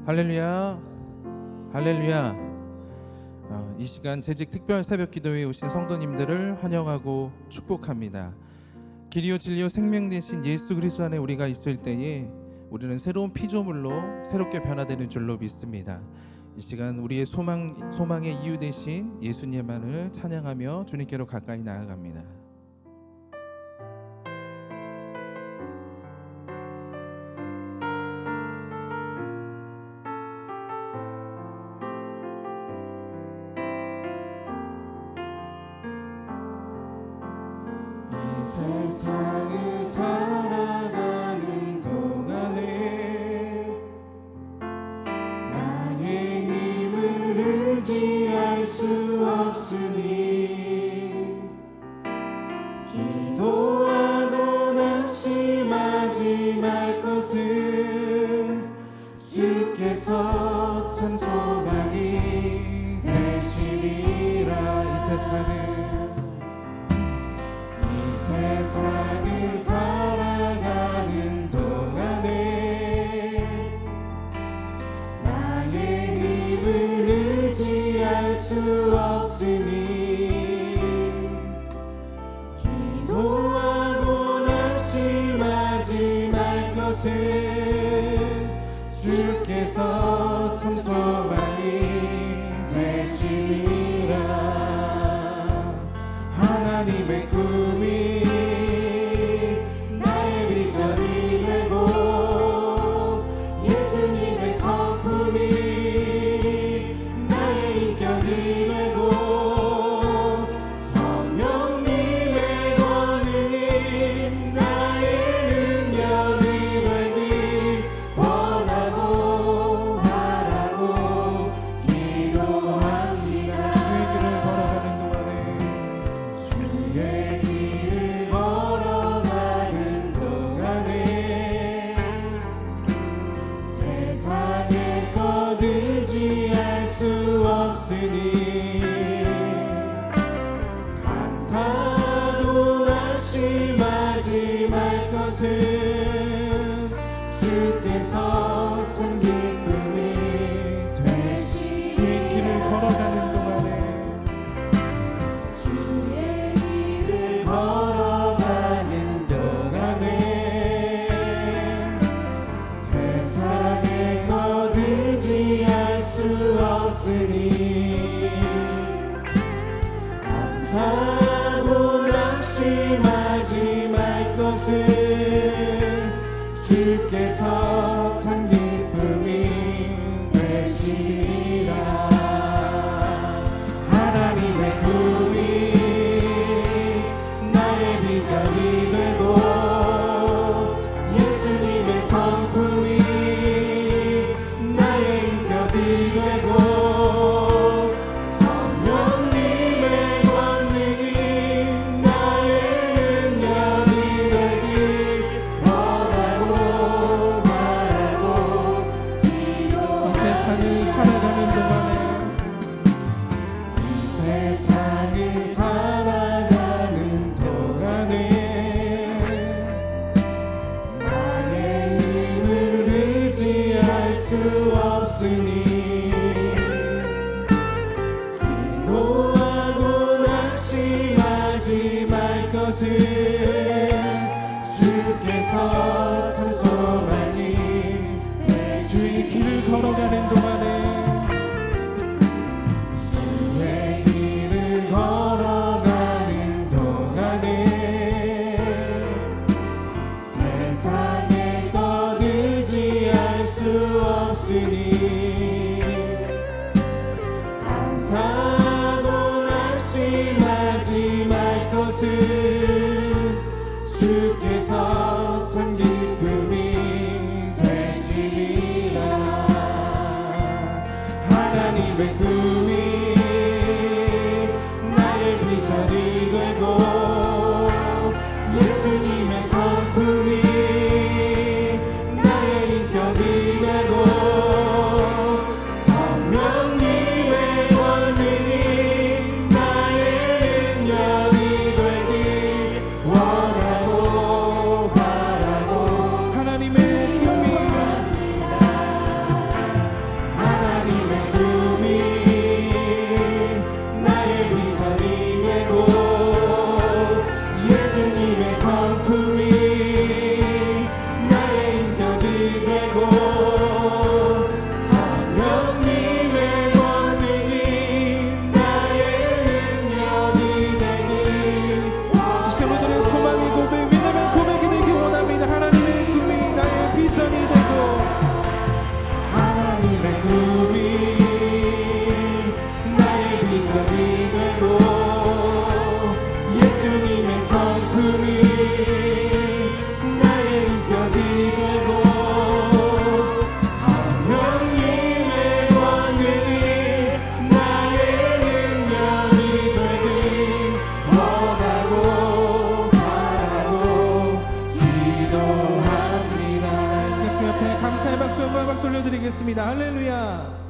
할렐루야, 할렐루야. 이 시간 재직 특별 새벽 기도에 오신 성도님들을 환영하고 축복합니다. 길이요 진리요 생명 되신 예수 그리스도 안에 우리가 있을 때에 우리는 새로운 피조물로 새롭게 변화되는 줄로 믿습니다. 이 시간 우리의 소망의 이유 되신 예수님만을 찬양하며 주님께로 가까이 나아갑니다. 세상을 살아가는 동안에 나의 힘을 의지할 수 없으니 기도하고 낙심하지 말 것은 주께서 참 소망이 되시리라. 세상을 살아가는 동안에 나의 힘을 의지할 수 없으니 기도하고 낙심하지 말 것은 주께서 참 소망이 되시리라. 하나님의 꿈이 감사도 낙심하지 말 것은 주께서 참 기쁨이 되시. 주의 길을 걸어가는 동안에 주의 길을 걸어가는 동안에 세상의 것 의지할 수 없으니 감사하고 낙심하지 말 것은 주께서 참 기쁨이 되시리라. 하나님의 꿈이 나의 비전이 되고 예수님의 성품이 나의 인격이 되고 기도하고 낙심하지 말 것은 주께서 참 소망이 주의 길을 걸어가는 동안에 주의 길을 걸어가는 동안에 세상의 것 의지할 수 없으니 감사하고 낙심하지 말 것은 주께서 참 기쁨이 되시리라. 하나님의 꿈이 나의 비전이 되고 예수님의 성품이 나의 인격이 되고 성령님의 권능이 나의 능력이 되길 원하고 바라고. 하나님의 꿈이 드리겠습니다. 할렐루야.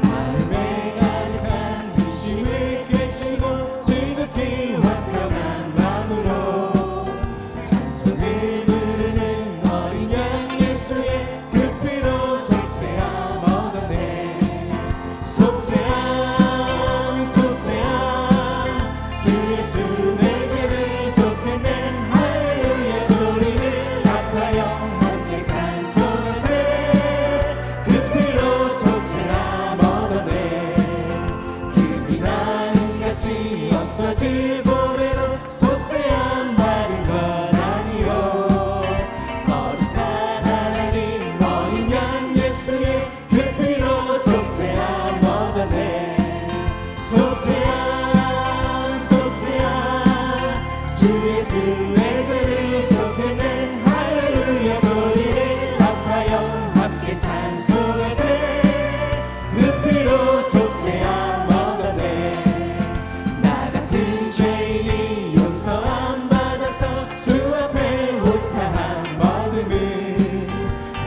마음에 가득한 의심을 깨치고 즐겁게 화평한 마음으로 찬송을 부르는 어린 양 예수의 그 피로 속죄함 얻었네. 속죄함 속죄함 주 예수 내 죄를 속했네. 할렐루야 소리를 합하여 함께 찬송하세. 그 피로 속죄함 얻었네. 금이 나는 같이 없어질 보배로 속죄함 받은 것 아니요. 거룩한 하나님 어린 양 예수의 그 피로 속죄함 얻었네. 속죄함 속죄함 주 예수 내 죄를 속했네. 할렐루야 소리를 합하여 함께 찬송하세. 그 피로 속죄함 얻었네. 나 같은 죄인이 용서함 받아서 주 앞에 옳다함 얻음을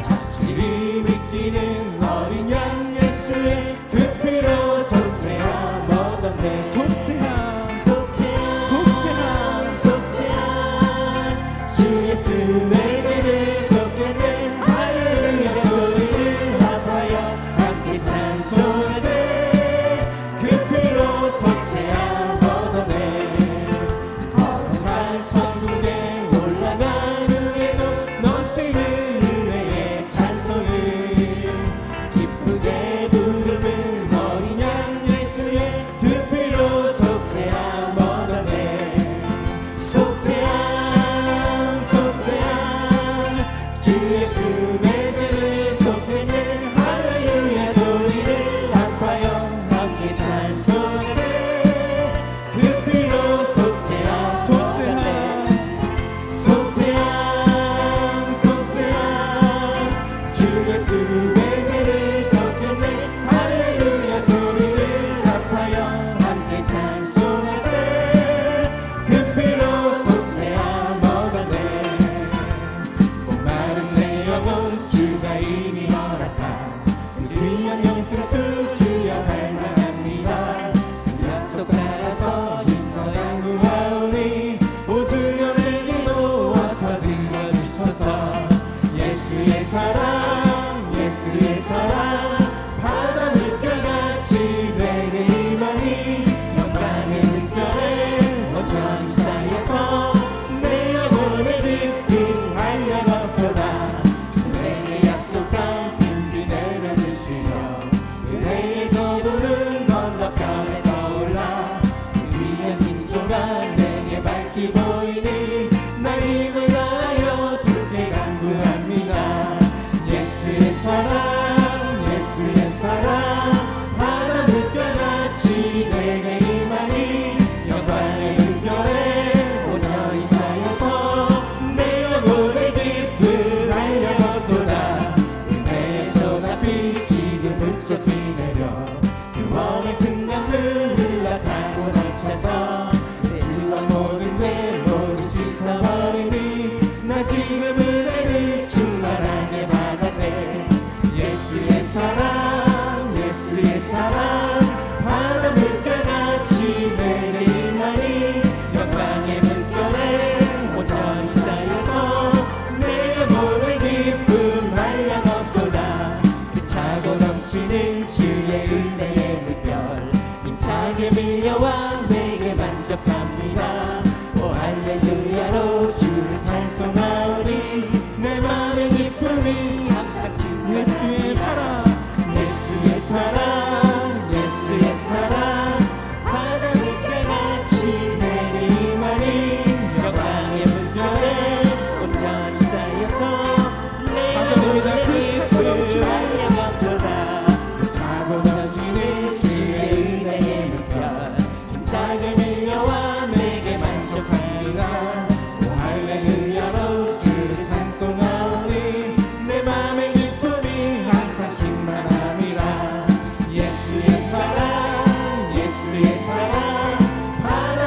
확실히 믿기는 어린 양 예수의 그 피로 속죄함 얻었네. 속죄함 속죄함 속죄함 주 예수 내 죄를 속했네. 할렐루야 소리를 합하여 함께 찬송하세. 그 피로 속죄함 얻었네. 거룩한 천국에 올라간 후에도 넘치는 은혜의 찬송을 기쁘게 부르는 어린 양 예수의 그 피로 속죄함 얻었네. 속죄함 속죄함 주 예수 내 죄를 속했네. 할렐루야 소리를 합하여 함께 찬송하세. 그 피로 속죄함 속죄함 속죄함 속죄함 주 예수 내 죄를 속했네. 할렐루야 소리를 합하여 함께 찬송하세. 그 피로 속죄함 얻었네. 목마른 내 영혼 주가 이미 허락한 그 귀한 영생수 주여 갈망합니다. 그 약속 따라서 힘써 양구하오니 오 주여 내게도 와서 들어주소서. 예수의 사랑 예수의 사랑 바다 물결같이 내게 임하니 영광의 물결에 온전히 쌓여서 내 영혼의 깊이 활력 없도다. 주 내게 약속한 큰 비 내려주시며 은혜의 저도는 건너편에 떠올라. 그 귀한 징조가 내게 밝히 보이니 나 힘을 다하여 주께 간구합니다. 예수의 사랑 예수의 사랑 바다 물결같이 내게 임하니 영광의 물결에 온전히 쌓여서 내 영혼의 깊은 활력 얻도다. 은혜의 쏟아빛 지금 훌쩍 내려 구원의 큰 강물 흘러차고 넘쳐서 내 주와 모든 죄 모두 씻어버리니 나 지금 은혜를 충만하게 받았네. 예수의 사랑 예수의 사랑 바다 물결같이 내게 임하니 영광의 물결에 온전히 쌓여서 내 영혼의 깊은 활력 얻도다. 그 차고 넘치는 주의 은혜의 물결 힘차게 밀려와 내게 만족합니다. 오 할렐루야로 주를 찬송하오니 내 맘의 기쁨이 항상 주의 예수의 사랑 예수의 사랑 예수의 사랑 바다 물결같이 내게 임하니 영광의 물결에 온전히 쌓여서 내 감사드립니다. 영혼의 그 차고 깊은 넘치는 활력 얻도다. 그 차고 넘치는 주의 은혜의 물결 힘차게 밀려와 내게 만족합니다. 오 할렐루야로 주를 찬송하오니 내 맘의 기쁨이 항상 충만함이라. 예수의 사랑 예수의 사랑 바다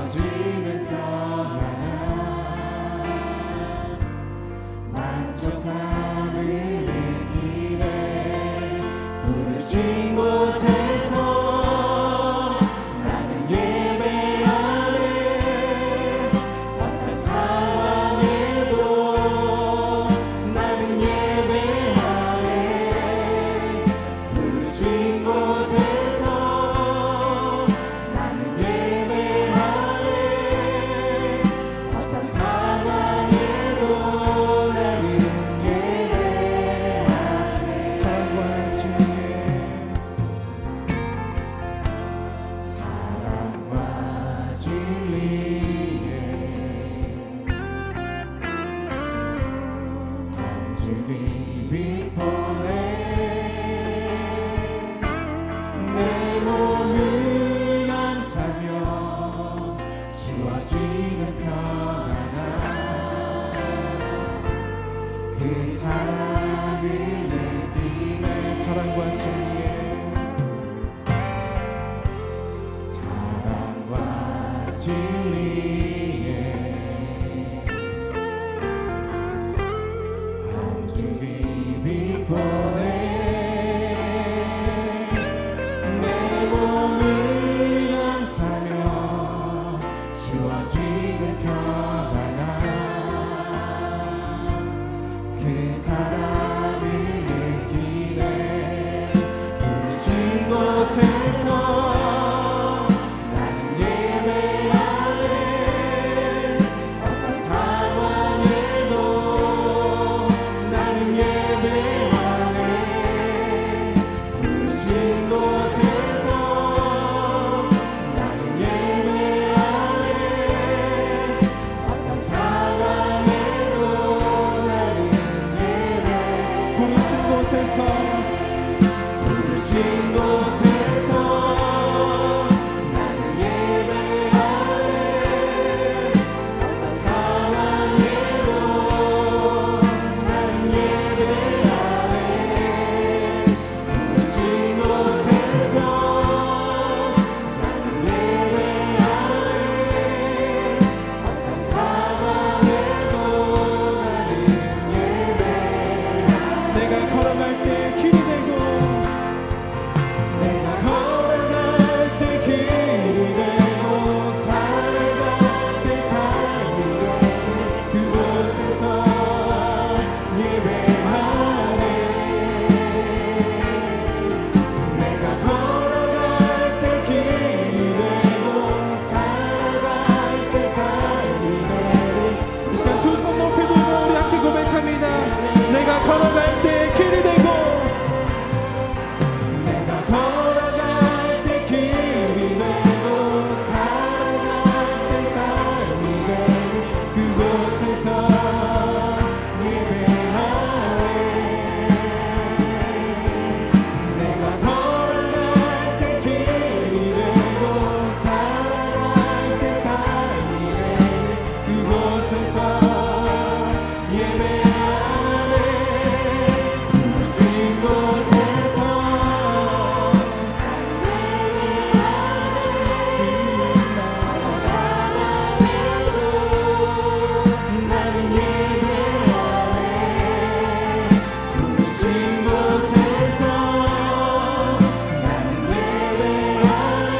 주어지는 평안함 만족함을 느끼네 부르신 곳에서 나는 예배하네 어떤 상황에도 나는 예배하네 부르신 곳에서 나는 예배하네 어떤 상황에도 나는 예배하네 사랑과 진리에 한 줄기 빛 보내 내 몸을 감싸며 주어지는 평안함 그 사랑을 느끼네 사랑과 진리에 사랑과 진리에 한 줄기 빛 보내 내 몸을 감싸며 주어지는 평안함 그 사랑을 느끼네 부르신 곳에서 나는 예배하네 어떤 상황에도 나는 예배하네 부르신 곳에서 나는 예배하네 어떤 상황에도 나는 예배하네 부르신 곳에서 부르신 곳에서 나는 예배하네 어떤 상황에도 나는 예배하네 부르신 곳에서 나는 예배하네 어떤 상황에도 나는 예배하네 내가 걸어갈 때 길이 되고 내가 걸어갈 때 길이 되고 살아갈 때 삶이 되고 그곳에서 예배하네 내가 걸어갈 때 길이 되고 살아갈 때 삶이 되고 이 시간 두 손 높이 들고 우리 함께 고백합니다. 내가 걸어갈 때 길이 되고 내가 걸어갈 때 길이 되고 살아갈 때 삶이 되고 그곳에서 예배하네 내가 걸어갈 때 길이 되고 살아갈 때 삶이 되고 그곳에서 예배하네 부르신 곳에서 나는 예배하네 부르신 곳에서 나는 예배하네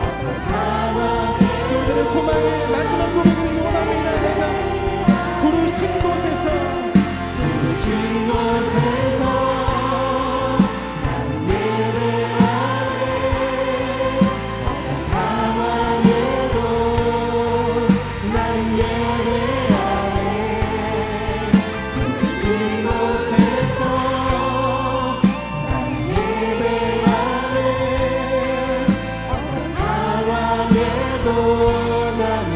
어떤 상황 저희들의 소망의 마지막 고백을 원합니다. 내가 부르신 곳에서 부르신 곳에서 나는 예배하네 어떤 상황에도 나는 예배하네 부르신 곳에서 나는 예배하네 어떤 상황에도 나는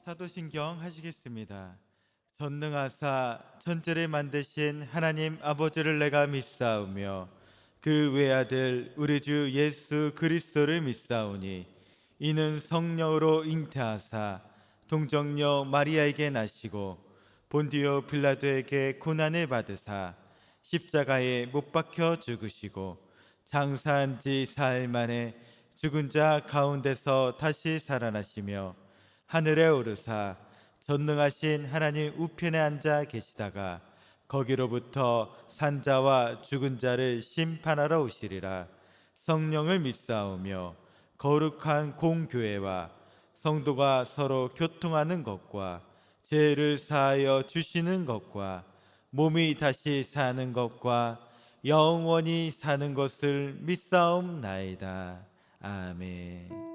사도신경 하시겠습니다. 전능하사 천지를 만드신 하나님 아버지를 내가 믿사오며 그 외아들 우리 주 예수 그리스도를 믿사오니 이는 성령으로 잉태하사 동정녀 마리아에게 나시고 본디오 빌라도에게 고난을 받으사 십자가에 못 박혀 죽으시고 장사한 지 사흘 만에 죽은 자 가운데서 다시 살아나시며 하늘에 오르사 전능하신 하나님 우편에 앉아 계시다가 거기로부터 산자와 죽은 자를 심판하러 오시리라. 성령을 믿사오며 거룩한 공교회와 성도가 서로 교통하는 것과 죄를 사하여 주시는 것과 몸이 다시 사는 것과 영원히 사는 것을 믿사옵나이다. 아멘.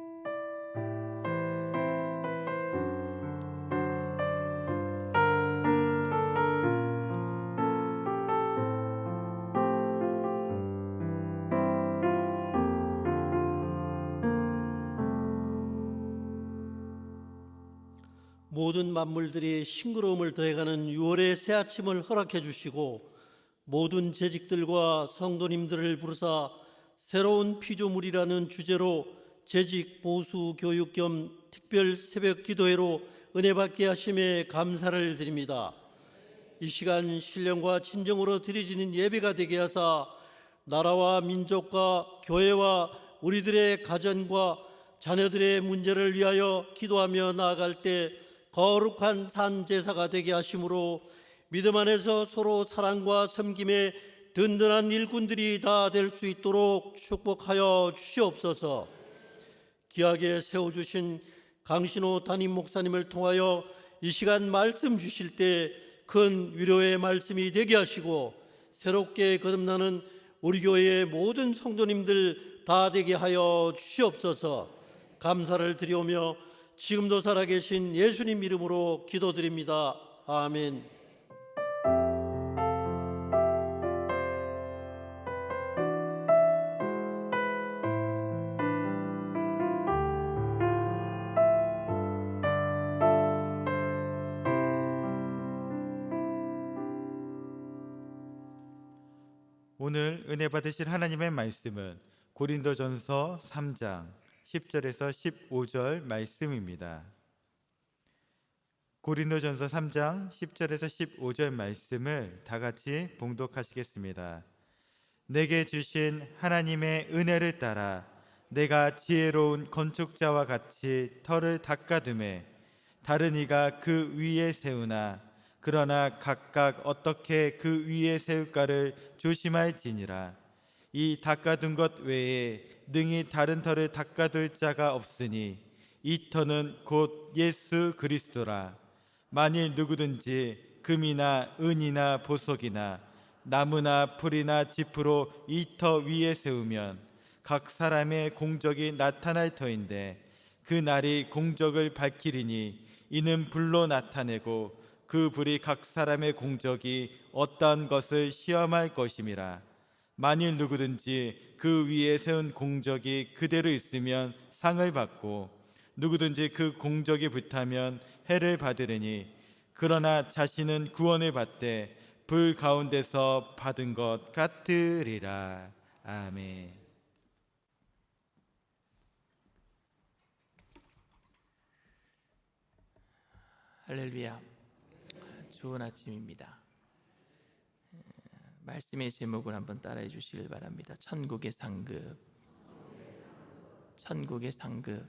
모든 만물들이 싱그러움을 더해가는 6월의 새 아침을 허락해 주시고 모든 재직들과 성도님들을 부르사 새로운 피조물이라는 주제로 재직 보수 교육 겸 특별 새벽 기도회로 은혜 받게 하심에 감사를 드립니다. 이 시간 신령과 진정으로 드려지는 예배가 되게 하사 나라와 민족과 교회와 우리들의 가정과 자녀들의 문제를 위하여 기도하며 나아갈 때 거룩한 산 제사가 되게 하심으로 믿음 안에서 서로 사랑과 섬김의 든든한 일꾼들이 다 될 수 있도록 축복하여 주시옵소서. 귀하게 세워주신 강신호 담임 목사님을 통하여 이 시간 말씀 주실 때 큰 위로의 말씀이 되게 하시고 새롭게 거듭나는 우리 교회의 모든 성도님들 다 되게 하여 주시옵소서. 감사를 드리오며 지금도 살아계신 예수님 이름으로 기도드립니다. 아멘. 오늘 은혜 받으실 하나님의 말씀은 고린도전서 3장 10절에서 15절 말씀입니다. 고린도전서 3장 10절에서 15절 말씀을 다 같이 봉독하시겠습니다. 내게 주신 하나님의 은혜를 따라 내가 지혜로운 건축자와 같이 터를 닦아두매 다른 이가 그 위에 세우나 그러나 각각 어떻게 그 위에 세울까를 조심할지니라. 이 닦아둔 것 외에 능히 다른 터를 닦아둘 자가 없으니 이 터는 곧 예수 그리스도라. 만일 누구든지 금이나 은이나 보석이나 나무나 풀이나 짚으로 이 터 위에 세우면 각 사람의 공적이 나타날 터인데 그 날이 공적을 밝히리니 이는 불로 나타내고 그 불이 각 사람의 공적이 어떠한 것을 시험할 것임이라. 만일 누구든지 그 위에 세운 공적이 그대로 있으면 상을 받고 누구든지 그 공적이 불타면 해를 받으리니 그러나 자신은 구원을 받되 불 가운데서 받은 것 같으리라. 아멘. 할렐루야. 좋은 아침입니다. 말씀의 제목을 한번 따라해 주시길 바랍니다. 천국의 상급. 천국의 상급.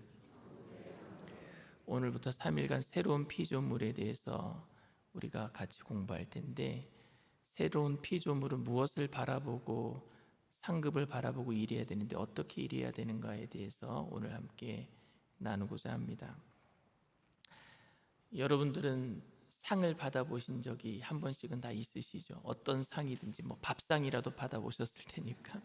오늘부터 3일간 새로운 피조물에 대해서 우리가 같이 공부할 텐데, 새로운 피조물은 무엇을 바라보고 상급을 바라보고 일해야 되는데 어떻게 일해야 되는가에 대해서 오늘 함께 나누고자 합니다. 여러분들은 상을 받아보신 적이 한 번씩은 다 있으시죠? 어떤 상이든지 뭐 밥상이라도 받아보셨을 테니까.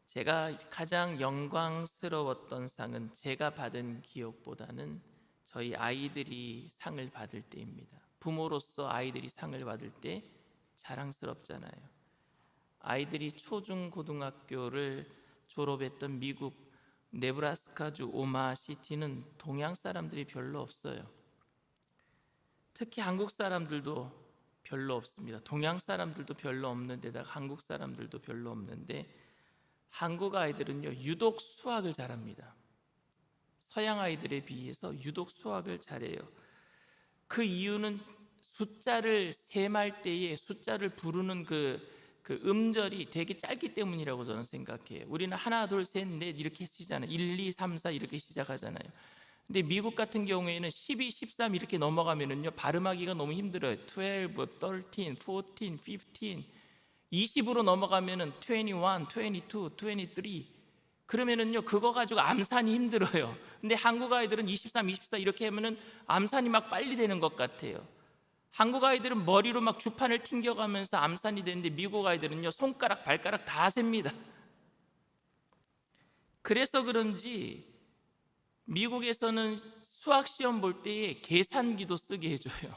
제가 가장 영광스러웠던 상은 제가 받은 기억보다는 저희 아이들이 상을 받을 때입니다. 부모로서 아이들이 상을 받을 때 자랑스럽잖아요. 아이들이 초중 고등학교를 졸업했던 미국 네브라스카주 오마시티는 동양 사람들이 별로 없어요. 특히 한국 사람들도 별로 없습니다. 동양 사람들도 별로 없는데다가 한국 사람들도 별로 없는데, 한국 아이들은요 유독 수학을 잘합니다. 서양 아이들에 비해서 유독 수학을 잘해요. 그 이유는 숫자를 셈할 때에 숫자를 부르는 그 음절이 되게 짧기 때문이라고 저는 생각해요. 우리는 하나, 둘, 셋, 넷 이렇게 시잖아요. 1, 2, 3, 4 이렇게 시작하잖아요. 근데 미국 같은 경우에는 12, 13 이렇게 넘어가면은요 발음하기가 너무 힘들어요. 12, 13, 14, 15, 20으로 넘어가면은 21, 22, 23 그러면은요 그거 가지고 암산이 힘들어요. 근데 한국 아이들은 23, 24 이렇게 하면은 암산이 막 빨리 되는 것 같아요. 한국 아이들은 머리로 막 주판을 튕겨가면서 암산이 되는데 미국 아이들은요 손가락, 발가락 다 셉니다. 그래서 그런지 미국에서는 수학 시험 볼 때에 계산기도 쓰게 해줘요.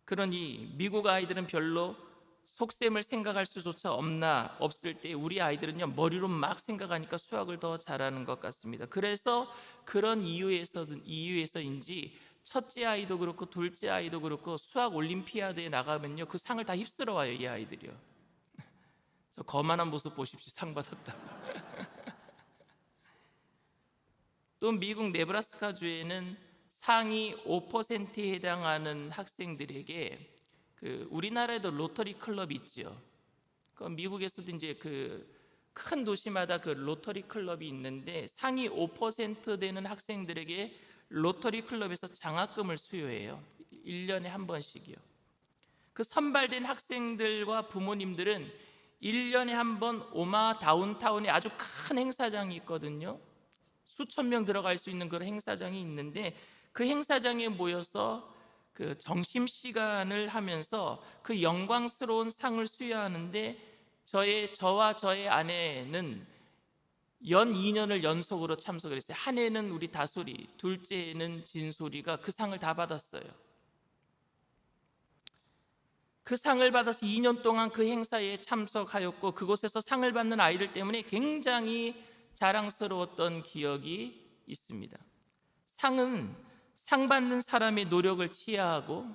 그러니 미국 아이들은 별로 속셈을 생각할 수조차 없을 때 우리 아이들은요 머리로 막 생각하니까 수학을 더 잘하는 것 같습니다. 그래서 그런 이유에서인지 첫째 아이도 그렇고 둘째 아이도 그렇고 수학 올림피아드에 나가면요 그 상을 다 휩쓸어 와요. 이 아이들이요. 저 거만한 모습 보십시오. 상 받았다. 또 미국 네브라스카 주에는 상위 5%에 해당하는 학생들에게 우리나라에도 로터리 클럽이 있죠. 미국에서도 이제 큰 도시마다 로터리 클럽이 있는데 상위 5% 되는 학생들에게 로터리 클럽에서 장학금을 수여해요. 1년에 한 번씩이요. 그 선발된 학생들과 부모님들은 1년에 한 번 오마하 다운타운에 아주 큰 행사장이 있거든요. 수천 명 들어갈 수 있는 그런 행사장이 있는데 그 행사장에 모여서 점심시간을 하면서 그 영광스러운 상을 수여하는데 저와 저의 아내는 연 2년을 연속으로 참석을 했어요. 한 해는 우리 다솔이, 둘째는 진솔이가 그 상을 다 받았어요. 그 상을 받아서 2년 동안 그 행사에 참석하였고 그곳에서 상을 받는 아이들 때문에 굉장히 자랑스러웠던 기억이 있습니다. 상은 상 받는 사람의 노력을 치하하고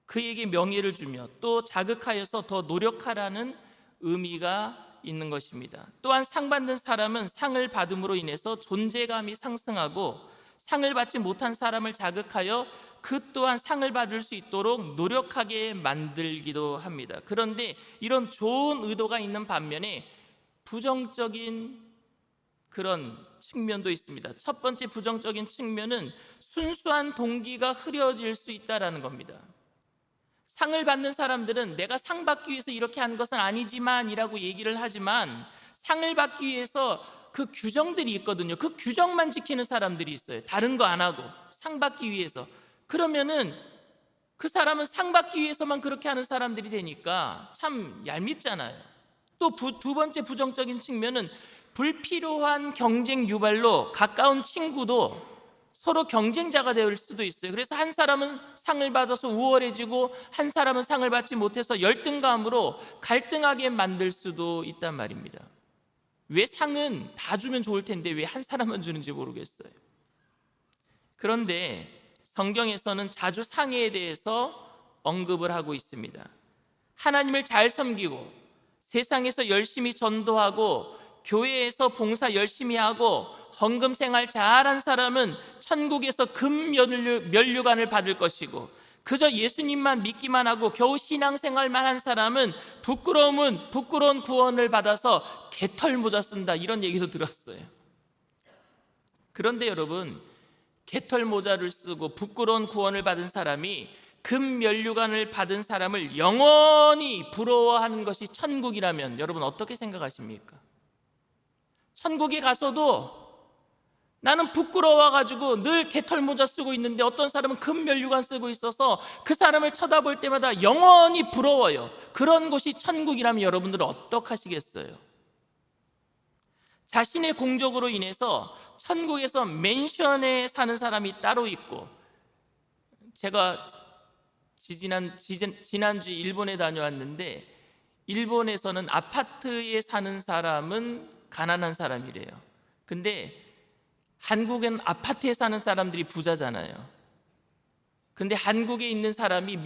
그에게 명예를 주며 또 자극하여서 더 노력하라는 의미가 있는 것입니다. 또한 상 받는 사람은 상을 받음으로 인해서 존재감이 상승하고 상을 받지 못한 사람을 자극하여 그 또한 상을 받을 수 있도록 노력하게 만들기도 합니다. 그런데 이런 좋은 의도가 있는 반면에 부정적인 그런 측면도 있습니다. 첫 번째 부정적인 측면은 순수한 동기가 흐려질 수 있다는 겁니다. 상을 받는 사람들은 내가 상 받기 위해서 이렇게 한 것은 아니지만 이라고 얘기를 하지만 상을 받기 위해서 그 규정들이 있거든요. 그 규정만 지키는 사람들이 있어요. 다른 거 안 하고 상 받기 위해서. 그러면은 그 사람은 상 받기 위해서만 그렇게 하는 사람들이 되니까 참 얄밉잖아요. 또 두 번째 부정적인 측면은 불필요한 경쟁 유발로 가까운 친구도 서로 경쟁자가 될 수도 있어요. 그래서 한 사람은 상을 받아서 우월해지고 한 사람은 상을 받지 못해서 열등감으로 갈등하게 만들 수도 있단 말입니다. 왜 상은 다 주면 좋을 텐데 왜 한 사람만 주는지 모르겠어요. 그런데 성경에서는 자주 상에 대해서 언급을 하고 있습니다. 하나님을 잘 섬기고 세상에서 열심히 전도하고 교회에서 봉사 열심히 하고 헌금 생활 잘한 사람은 천국에서 금 면류관을 받을 것이고 그저 예수님만 믿기만 하고 겨우 신앙생활만 한 사람은 부끄러운 구원을 받아서 개털 모자 쓴다 이런 얘기도 들었어요. 그런데 여러분 개털 모자를 쓰고 부끄러운 구원을 받은 사람이 금 면류관을 받은 사람을 영원히 부러워하는 것이 천국이라면 여러분 어떻게 생각하십니까? 천국에 가서도 나는 부끄러워가지고 늘 개털 모자 쓰고 있는데 어떤 사람은 금 면류관 쓰고 있어서 그 사람을 쳐다볼 때마다 영원히 부러워요. 그런 곳이 천국이라면 여러분들은 어떡하시겠어요? 자신의 공적으로 인해서 천국에서 맨션에 사는 사람이 따로 있고 제가 지난주에 일본에 다녀왔는데 일본에서는 아파트에 사는 사람은 가난한 사람이래요. 근데 한국은 아파트에 사는 사람들이 부자잖아요. 근데 한국에 있는 사람이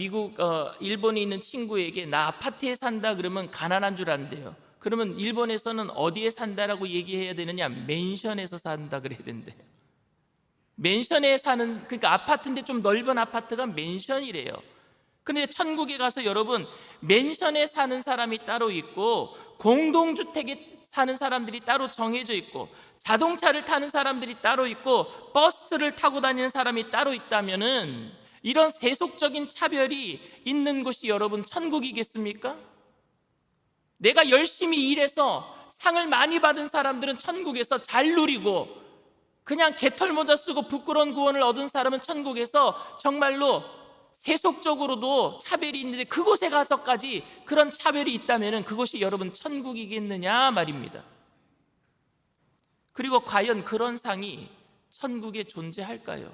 일본에 있는 친구에게 나 아파트에 산다 그러면 가난한 줄 안대요. 그러면 일본에서는 어디에 산다라고 얘기해야 되느냐? 맨션에서 산다 그래야 된대요. 맨션에 사는, 그러니까 아파트인데 좀 넓은 아파트가 맨션이래요. 그런데 천국에 가서 여러분, 맨션에 사는 사람이 따로 있고 공동주택에 사는 사람들이 따로 정해져 있고 자동차를 타는 사람들이 따로 있고 버스를 타고 다니는 사람이 따로 있다면은 이런 세속적인 차별이 있는 곳이 여러분 천국이겠습니까? 내가 열심히 일해서 상을 많이 받은 사람들은 천국에서 잘 누리고, 그냥 개털모자 쓰고 부끄러운 구원을 얻은 사람은 천국에서 정말로 세속적으로도 차별이 있는데 그곳에 가서까지 그런 차별이 있다면 그곳이 여러분 천국이겠느냐 말입니다. 그리고 과연 그런 상이 천국에 존재할까요?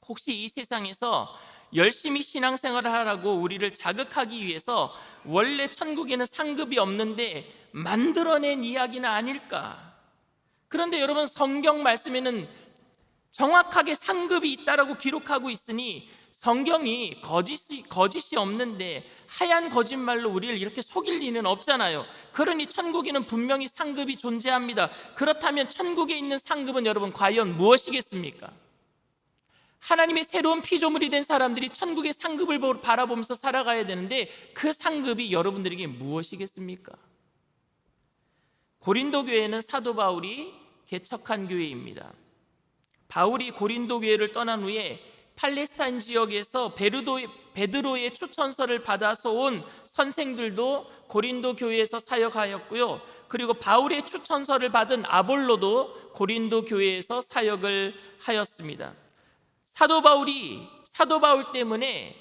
혹시 이 세상에서 열심히 신앙생활을 하라고 우리를 자극하기 위해서 원래 천국에는 상급이 없는데 만들어낸 이야기는 아닐까? 그런데 여러분, 성경 말씀에는 정확하게 상급이 있다라고 기록하고 있으니 성경이 거짓이 없는데 하얀 거짓말로 우리를 이렇게 속일 리는 없잖아요. 그러니 천국에는 분명히 상급이 존재합니다. 그렇다면 천국에 있는 상급은 여러분 과연 무엇이겠습니까? 하나님의 새로운 피조물이 된 사람들이 천국의 상급을 바라보면서 살아가야 되는데 그 상급이 여러분들에게 무엇이겠습니까? 고린도 교회는 사도 바울이 개척한 교회입니다. 바울이 고린도 교회를 떠난 후에 팔레스타인 지역에서 베드로의 추천서를 받아서 온 선생들도 고린도 교회에서 사역하였고요. 그리고 바울의 추천서를 받은 아볼로도 고린도 교회에서 사역을 하였습니다. 사도 바울 때문에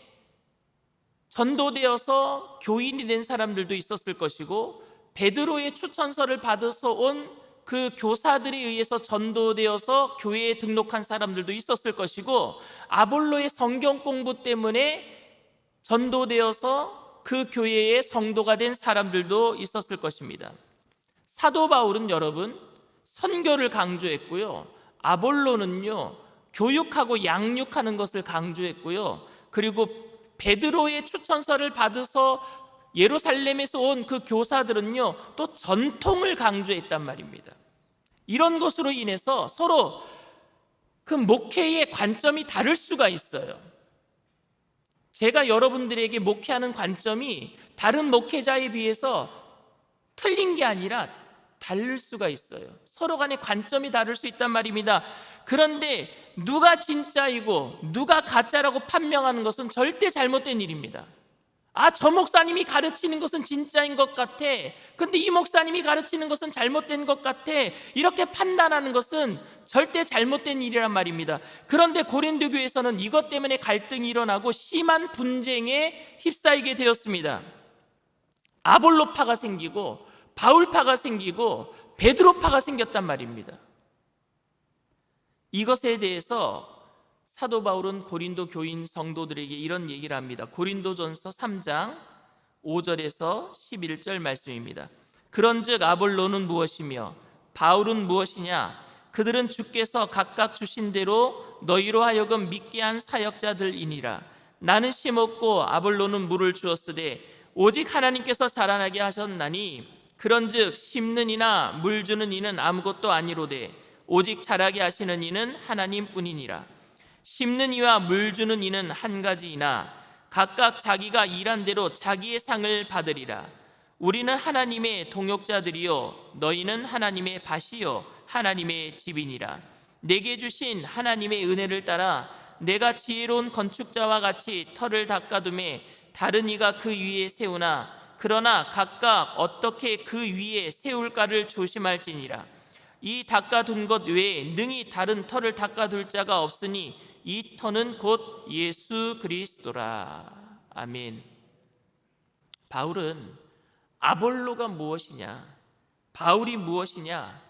전도되어서 교인이 된 사람들도 있었을 것이고, 베드로의 추천서를 받아서 온 그 교사들에 의해서 전도되어서 교회에 등록한 사람들도 있었을 것이고, 아볼로의 성경 공부 때문에 전도되어서 그 교회의 성도가 된 사람들도 있었을 것입니다. 사도 바울은 여러분 선교를 강조했고요, 아볼로는요 교육하고 양육하는 것을 강조했고요, 그리고 베드로의 추천서를 받아서 예루살렘에서 온 그 교사들은요 또 전통을 강조했단 말입니다. 이런 것으로 인해서 서로 그 목회의 관점이 다를 수가 있어요. 제가 여러분들에게 목회하는 관점이 다른 목회자에 비해서 틀린 게 아니라 다를 수가 있어요. 서로 간의 관점이 다를 수 있단 말입니다. 그런데 누가 진짜이고 누가 가짜라고 판명하는 것은 절대 잘못된 일입니다. 저 목사님이 가르치는 것은 진짜인 것 같아, 근데 이 목사님이 가르치는 것은 잘못된 것 같아, 이렇게 판단하는 것은 절대 잘못된 일이란 말입니다. 그런데 고린도 교회에서는 이것 때문에 갈등이 일어나고 심한 분쟁에 휩싸이게 되었습니다. 아볼로파가 생기고 바울파가 생기고 베드로파가 생겼단 말입니다. 이것에 대해서 사도 바울은 고린도 교인 성도들에게 이런 얘기를 합니다. 고린도전서 3장 5절에서 11절 말씀입니다. 그런즉 아볼로는 무엇이며 바울은 무엇이냐? 그들은 주께서 각각 주신 대로 너희로 하여금 믿게 한 사역자들이니라. 나는 심었고 아볼로는 물을 주었으되 오직 하나님께서 자라나게 하셨나니, 그런즉 심는 이나 물 주는 이는 아무것도 아니로되 오직 자라게 하시는 이는 하나님뿐이니라. 심는 이와 물 주는 이는 한 가지이나 각각 자기가 일한 대로 자기의 상을 받으리라. 우리는 하나님의 동역자들이요 너희는 하나님의 밭이요 하나님의 집이니라. 내게 주신 하나님의 은혜를 따라 내가 지혜로운 건축자와 같이 터를 닦아두매 다른 이가 그 위에 세우나, 그러나 각각 어떻게 그 위에 세울까를 조심할지니라. 이 닦아둔 것 외에 능히 다른 터를 닦아둘 자가 없으니 이 터는 곧 예수 그리스도라. 아멘. 바울은 아볼로가 무엇이냐, 바울이 무엇이냐,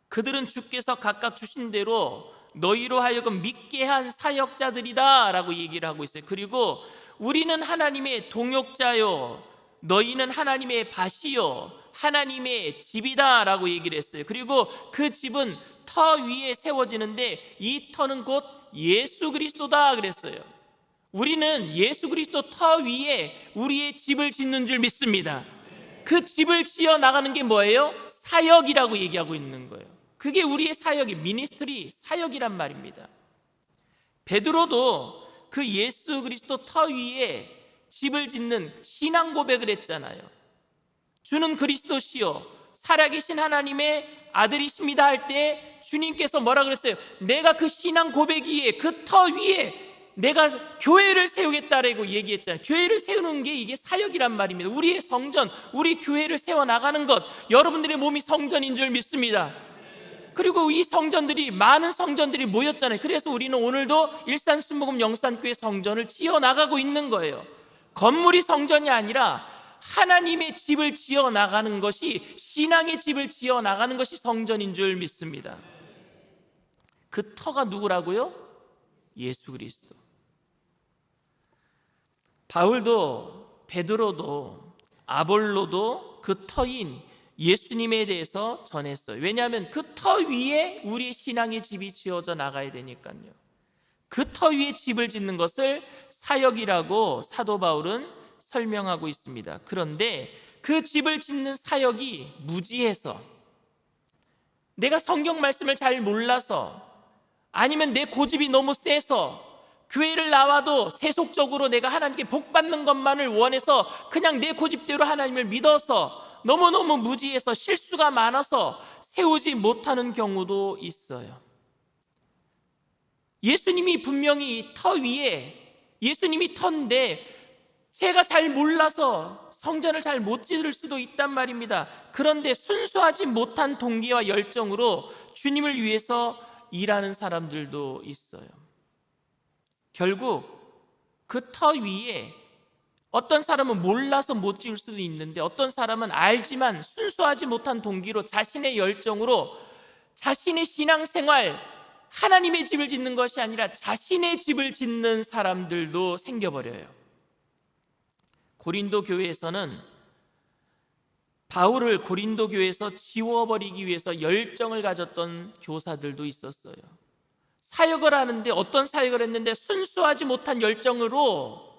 그들은 주께서 각각 주신 대로 너희로 하여금 믿게 한 사역자들이다 라고 얘기를 하고 있어요. 그리고 우리는 하나님의 동역자요 너희는 하나님의 밭이요 하나님의 집이다 라고 얘기를 했어요. 그리고 그 집은 터 위에 세워지는데 이 터는 곧 예수 그리스도다 그랬어요. 우리는 예수 그리스도 터 위에 우리의 집을 짓는 줄 믿습니다. 그 집을 지어 나가는 게 뭐예요? 사역이라고 얘기하고 있는 거예요. 그게 우리의 사역이, 미니스트리, 사역이란 말입니다. 베드로도 그 예수 그리스도 터 위에 집을 짓는 신앙 고백을 했잖아요. 주는 그리스도시요 살아계신 하나님의 아들이십니다 할 때 주님께서 뭐라 그랬어요? 내가 그 신앙 고백 위에, 그 터 위에 내가 교회를 세우겠다라고 얘기했잖아요. 교회를 세우는 게 이게 사역이란 말입니다. 우리의 성전, 우리 교회를 세워나가는 것, 여러분들의 몸이 성전인 줄 믿습니다. 그리고 이 성전들이, 많은 성전들이 모였잖아요. 그래서 우리는 오늘도 일산순복음 영산교회 성전을 지어나가고 있는 거예요. 건물이 성전이 아니라 하나님의 집을 지어나가는 것이, 신앙의 집을 지어나가는 것이 성전인 줄 믿습니다. 그 터가 누구라고요? 예수 그리스도. 바울도, 베드로도, 아볼로도 그 터인 예수님에 대해서 전했어요. 왜냐하면 그 터 위에 우리의 신앙의 집이 지어져 나가야 되니까요. 그 터 위에 집을 짓는 것을 사역이라고 사도 바울은 설명하고 있습니다. 그런데 그 집을 짓는 사역이 무지해서, 내가 성경 말씀을 잘 몰라서, 아니면 내 고집이 너무 세서, 교회를 나와도 세속적으로 내가 하나님께 복 받는 것만을 원해서 그냥 내 고집대로 하나님을 믿어서 너무너무 무지해서 실수가 많아서 세우지 못하는 경우도 있어요. 예수님이 분명히 이 터 위에, 예수님이 터인데 제가 잘 몰라서 성전을 잘 못 지을 수도 있단 말입니다. 그런데 순수하지 못한 동기와 열정으로 주님을 위해서 일하는 사람들도 있어요. 결국 그 터 위에 어떤 사람은 몰라서 못 지을 수도 있는데, 어떤 사람은 알지만 순수하지 못한 동기로 자신의 열정으로 자신의 신앙생활, 하나님의 집을 짓는 것이 아니라 자신의 집을 짓는 사람들도 생겨버려요. 고린도 교회에서는 바울을 고린도 교회에서 지워버리기 위해서 열정을 가졌던 교사들도 있었어요. 사역을 하는데, 어떤 사역을 했는데 순수하지 못한 열정으로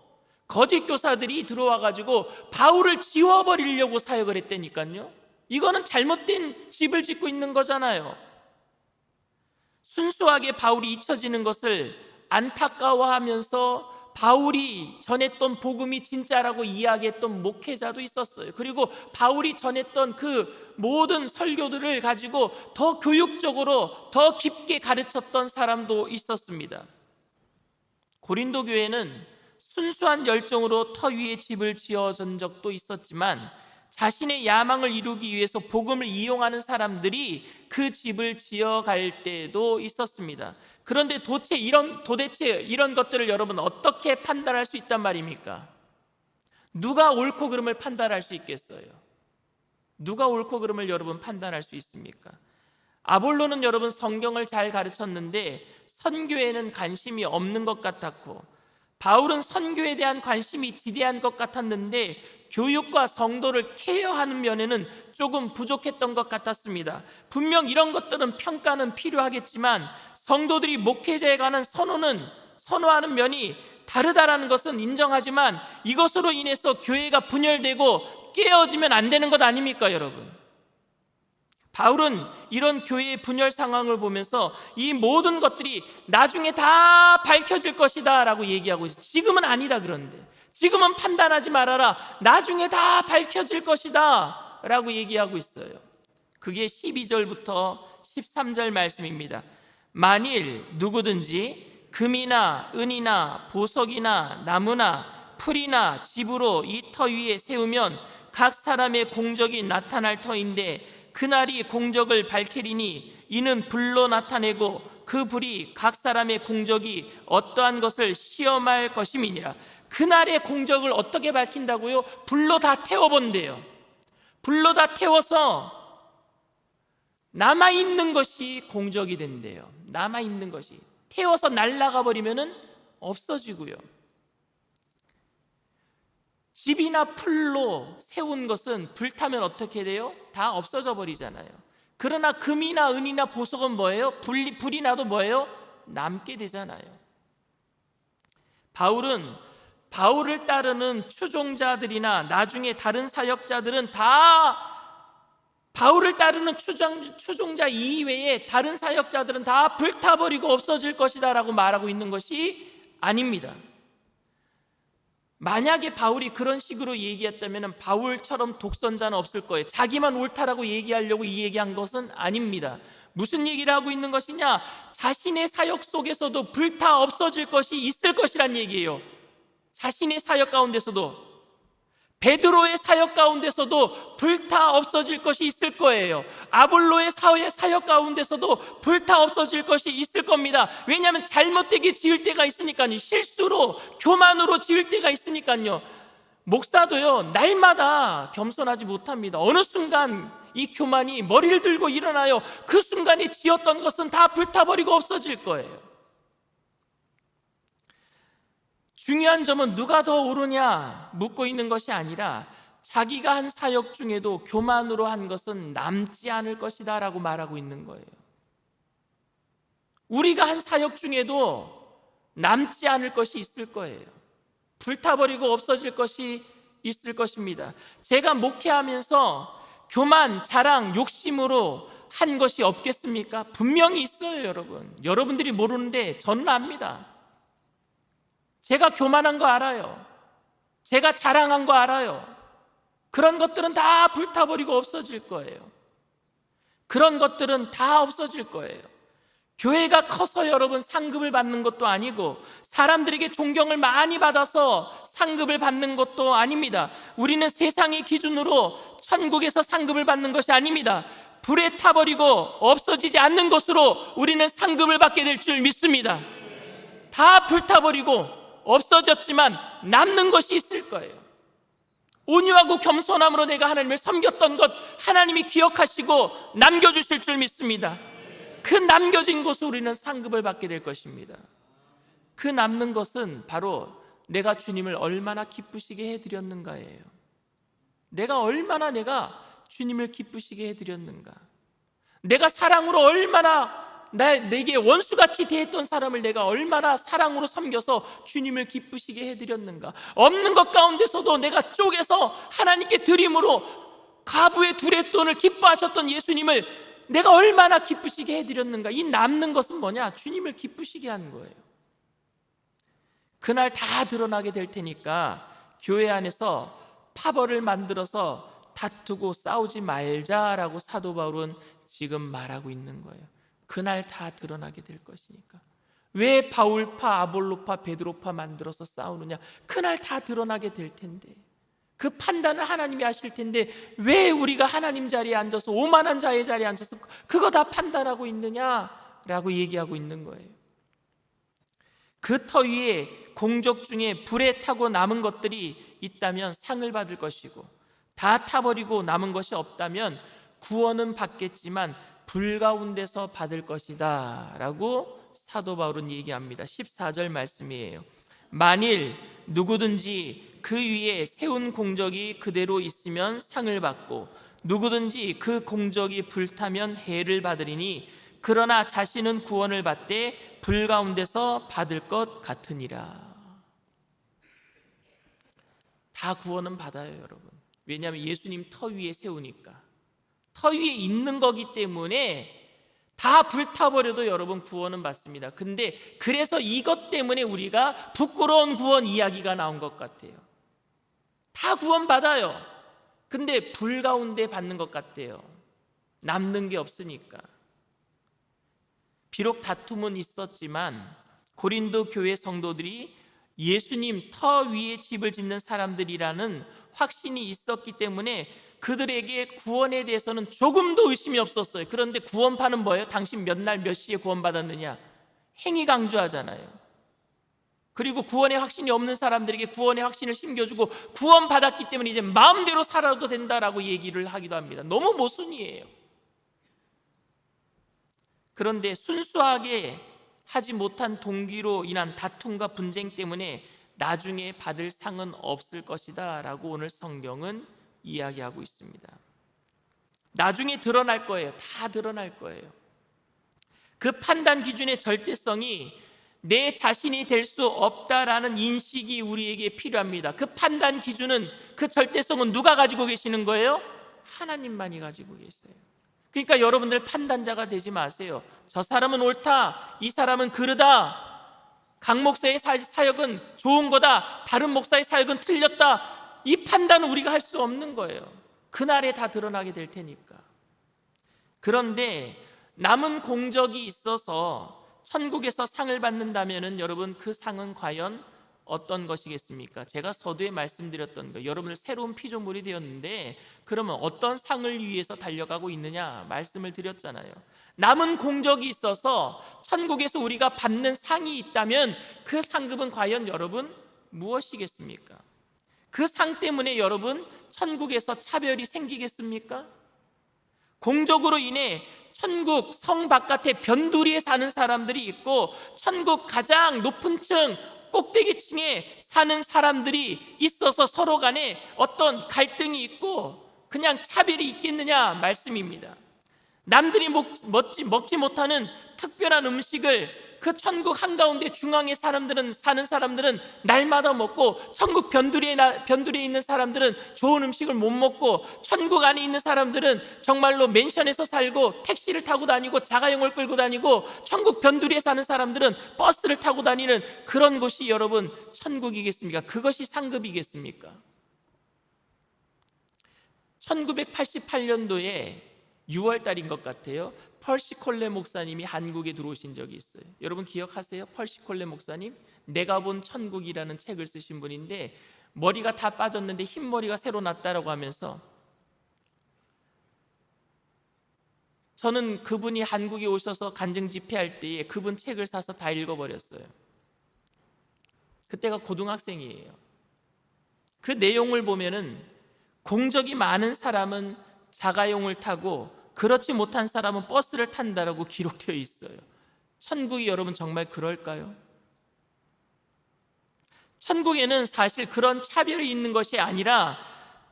거짓 교사들이 들어와가지고 바울을 지워버리려고 사역을 했다니까요. 이거는 잘못된 집을 짓고 있는 거잖아요. 순수하게 바울이 잊혀지는 것을 안타까워하면서 바울이 전했던 복음이 진짜라고 이야기했던 목회자도 있었어요. 그리고 바울이 전했던 그 모든 설교들을 가지고 더 교육적으로 더 깊게 가르쳤던 사람도 있었습니다. 고린도 교회는 순수한 열정으로 터 위에 집을 지어준 적도 있었지만, 자신의 야망을 이루기 위해서 복음을 이용하는 사람들이 그 집을 지어갈 때도 있었습니다. 그런데 도대체 이런 것들을 여러분 어떻게 판단할 수 있단 말입니까? 누가 옳고 그름을 판단할 수 있겠어요? 누가 옳고 그름을 여러분 판단할 수 있습니까? 아볼로는 여러분 성경을 잘 가르쳤는데 선교에는 관심이 없는 것 같았고, 바울은 선교에 대한 관심이 지대한 것 같았는데 교육과 성도를 케어하는 면에는 조금 부족했던 것 같았습니다. 분명 이런 것들은 평가는 필요하겠지만 성도들이 목회자에 관한 선호하는 면이 다르다라는 것은 인정하지만, 이것으로 인해서 교회가 분열되고 깨어지면 안 되는 것 아닙니까, 여러분? 바울은 이런 교회의 분열 상황을 보면서 이 모든 것들이 나중에 다 밝혀질 것이다 라고 얘기하고 있어요. 지금은 아니다. 그런데 지금은 판단하지 말아라, 나중에 다 밝혀질 것이다 라고 얘기하고 있어요. 그게 12절부터 13절 말씀입니다. 만일 누구든지 금이나 은이나 보석이나 나무나 풀이나 집으로 이 터 위에 세우면 각 사람의 공적이 나타날 터인데, 그날이 공적을 밝히리니 이는 불로 나타내고 그 불이 각 사람의 공적이 어떠한 것을 시험할 것임이니라. 그날의 공적을 어떻게 밝힌다고요? 불로 다 태워본대요. 불로 다 태워서 남아있는 것이 공적이 된대요. 남아있는 것이 태워서 날아가 버리면은 없어지고요. 집이나 풀로 세운 것은 불타면 어떻게 돼요? 다 없어져 버리잖아요. 그러나 금이나 은이나 보석은 뭐예요? 불이 나도 뭐예요? 남게 되잖아요. 바울을 따르는 추종자들이나 나중에 다른 사역자들은 다 바울을 따르는 추종자 이외에 다른 사역자들은 다 불타버리고 없어질 것이다 라고 말하고 있는 것이 아닙니다. 만약에 바울이 그런 식으로 얘기했다면 바울처럼 독선자는 없을 거예요. 자기만 옳다라고 얘기하려고 이 얘기한 것은 아닙니다. 무슨 얘기를 하고 있는 것이냐? 자신의 사역 속에서도 불타 없어질 것이 있을 것이란 얘기예요. 자신의 사역 가운데서도, 베드로의 사역 가운데서도 불타 없어질 것이 있을 거예요. 아볼로의 사역 가운데서도 불타 없어질 것이 있을 겁니다. 왜냐하면 잘못되게 지을 때가 있으니까요. 실수로, 교만으로 지을 때가 있으니까요. 목사도요, 날마다 겸손하지 못합니다. 어느 순간 이 교만이 머리를 들고 일어나요. 그 순간에 지었던 것은 다 불타버리고 없어질 거예요. 중요한 점은 누가 더 옳으냐 묻고 있는 것이 아니라 자기가 한 사역 중에도 교만으로 한 것은 남지 않을 것이다 라고 말하고 있는 거예요. 우리가 한 사역 중에도 남지 않을 것이 있을 거예요. 불타버리고 없어질 것이 있을 것입니다. 제가 목회하면서 교만, 자랑, 욕심으로 한 것이 없겠습니까? 분명히 있어요, 여러분. 여러분들이 모르는데 저는 압니다. 제가 교만한 거 알아요. 제가 자랑한 거 알아요. 그런 것들은 다 불타버리고 없어질 거예요. 그런 것들은 다 없어질 거예요. 교회가 커서 여러분 상급을 받는 것도 아니고 사람들에게 존경을 많이 받아서 상급을 받는 것도 아닙니다. 우리는 세상의 기준으로 천국에서 상급을 받는 것이 아닙니다. 불에 타버리고 없어지지 않는 것으로 우리는 상급을 받게 될 줄 믿습니다. 다 불타버리고 없어졌지만 남는 것이 있을 거예요. 온유하고 겸손함으로 내가 하나님을 섬겼던 것 하나님이 기억하시고 남겨주실 줄 믿습니다. 그 남겨진 곳으로 우리는 상급을 받게 될 것입니다. 그 남는 것은 바로 내가 주님을 얼마나 기쁘시게 해드렸는가예요. 내가 얼마나 주님을 기쁘시게 해드렸는가. 내가 사랑으로 얼마나 내게 원수같이 대했던 사람을 내가 얼마나 사랑으로 섬겨서 주님을 기쁘시게 해드렸는가. 없는 것 가운데서도 내가 쪼개서 하나님께 드림으로 가부의 두렛돈을 기뻐하셨던 예수님을 내가 얼마나 기쁘시게 해드렸는가. 이 남는 것은 뭐냐? 주님을 기쁘시게 하는 거예요. 그날 다 드러나게 될 테니까 교회 안에서 파벌을 만들어서 다투고 싸우지 말자라고 사도 바울은 지금 말하고 있는 거예요. 그날 다 드러나게 될 것이니까. 왜 바울파, 아볼로파, 베드로파 만들어서 싸우느냐? 그날 다 드러나게 될 텐데, 그 판단을 하나님이 하실 텐데 왜 우리가 하나님 자리에 앉아서 오만한 자의 자리에 앉아서 그거 다 판단하고 있느냐라고 얘기하고 있는 거예요. 그 터 위에 공적 중에 불에 타고 남은 것들이 있다면 상을 받을 것이고, 다 타버리고 남은 것이 없다면 구원은 받겠지만 불 가운데서 받을 것이다 라고 사도 바울은 얘기합니다. 14절 말씀이에요. 만일 누구든지 그 위에 세운 공적이 그대로 있으면 상을 받고 누구든지 그 공적이 불타면 해를 받으리니 그러나 자신은 구원을 받되 불 가운데서 받을 것 같으니라. 다 구원은 받아요, 여러분. 왜냐하면 예수님 터 위에 세우니까. 터 위에 있는 거기 때문에 다 불타버려도 여러분 구원은 받습니다. 근데 그래서 이것 때문에 우리가 부끄러운 구원 이야기가 나온 것 같아요. 다 구원 받아요. 근데 불 가운데 받는 것 같아요. 남는 게 없으니까. 비록 다툼은 있었지만 고린도 교회 성도들이 예수님 터 위에 집을 짓는 사람들이라는 확신이 있었기 때문에 그들에게 구원에 대해서는 조금도 의심이 없었어요. 그런데 구원파는 뭐예요? 당신 몇 날 몇 시에 구원받았느냐? 행위 강조하잖아요. 그리고 구원의 확신이 없는 사람들에게 구원의 확신을 심겨주고 구원받았기 때문에 이제 마음대로 살아도 된다라고 얘기를 하기도 합니다. 너무 모순이에요. 그런데 순수하게 하지 못한 동기로 인한 다툼과 분쟁 때문에 나중에 받을 상은 없을 것이다 라고 오늘 성경은 이야기하고 있습니다. 나중에 드러날 거예요. 다 드러날 거예요. 그 판단 기준의 절대성이 내 자신이 될 수 없다라는 인식이 우리에게 필요합니다. 그 판단 기준은, 그 절대성은 누가 가지고 계시는 거예요? 하나님만이 가지고 계세요. 그러니까 여러분들 판단자가 되지 마세요. 저 사람은 옳다, 이 사람은 그르다, 강 목사의 사역은 좋은 거다, 다른 목사의 사역은 틀렸다, 이 판단은 우리가 할 수 없는 거예요. 그날에 다 드러나게 될 테니까. 그런데 남은 공적이 있어서 천국에서 상을 받는다면은 여러분, 그 상은 과연 어떤 것이겠습니까? 제가 서두에 말씀드렸던 거, 여러분들 새로운 피조물이 되었는데 그러면 어떤 상을 위해서 달려가고 있느냐 말씀을 드렸잖아요. 남은 공적이 있어서 천국에서 우리가 받는 상이 있다면 그 상급은 과연 여러분 무엇이겠습니까? 그 상 때문에 여러분 천국에서 차별이 생기겠습니까? 공적으로 인해 천국 성 바깥에 변두리에 사는 사람들이 있고 천국 가장 높은 층 꼭대기층에 사는 사람들이 있어서 서로 간에 어떤 갈등이 있고 그냥 차별이 있겠느냐 말씀입니다. 남들이 먹지 못하는 특별한 음식을 그 천국 한가운데 중앙에 사는 사람들은 날마다 먹고, 천국 변두리에 있는 사람들은 좋은 음식을 못 먹고, 천국 안에 있는 사람들은 정말로 맨션에서 살고 택시를 타고 다니고 자가용을 끌고 다니고, 천국 변두리에 사는 사람들은 버스를 타고 다니는 그런 곳이 여러분 천국이겠습니까? 그것이 상급이겠습니까? 1988년도에 6월달인 것 같아요. 펄시 콜레 목사님이 한국에 들어오신 적이 있어요. 여러분 기억하세요? 펄시 콜레 목사님, 내가 본 천국이라는 책을 쓰신 분인데 머리가 다 빠졌는데 흰머리가 새로 났다라고 하면서, 저는 그분이 한국에 오셔서 간증 집회할 때에 그분 책을 사서 다 읽어버렸어요. 그때가 고등학생이에요. 그 내용을 보면은 공적이 많은 사람은 자가용을 타고 그렇지 못한 사람은 버스를 탄다라고 기록되어 있어요. 천국이 여러분 정말 그럴까요? 천국에는 사실 그런 차별이 있는 것이 아니라,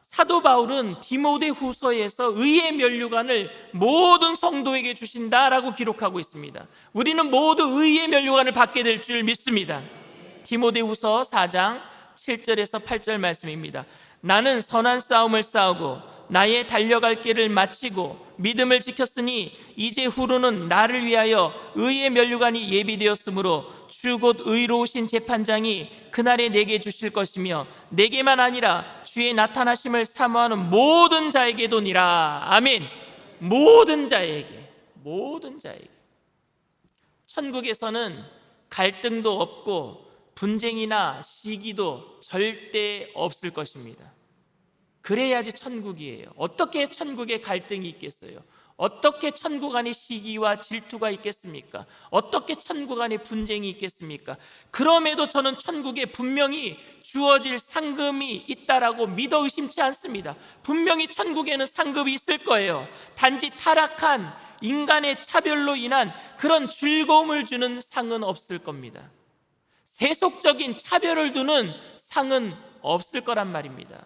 사도 바울은 디모데 후서에서 의의 면류관을 모든 성도에게 주신다라고 기록하고 있습니다. 우리는 모두 의의 면류관을 받게 될 줄 믿습니다. 디모데 후서 4장 7절에서 8절 말씀입니다. 나는 선한 싸움을 싸우고 나의 달려갈 길을 마치고 믿음을 지켰으니 이제 후로는 나를 위하여 의의 면류관이 예비되었으므로 주 곧 의로우신 재판장이 그날에 내게 주실 것이며 내게만 아니라 주의 나타나심을 사모하는 모든 자에게도니라. 아멘. 모든 자에게. 천국에서는 갈등도 없고 분쟁이나 시기도 절대 없을 것입니다. 그래야지 천국이에요. 어떻게 천국에 갈등이 있겠어요? 어떻게 천국 안에 시기와 질투가 있겠습니까? 어떻게 천국 안에 분쟁이 있겠습니까? 그럼에도 저는 천국에 분명히 주어질 상급이 있다라고 믿어 의심치 않습니다. 분명히 천국에는 상급이 있을 거예요. 단지 타락한 인간의 차별로 인한 그런 즐거움을 주는 상은 없을 겁니다. 세속적인 차별을 두는 상은 없을 거란 말입니다.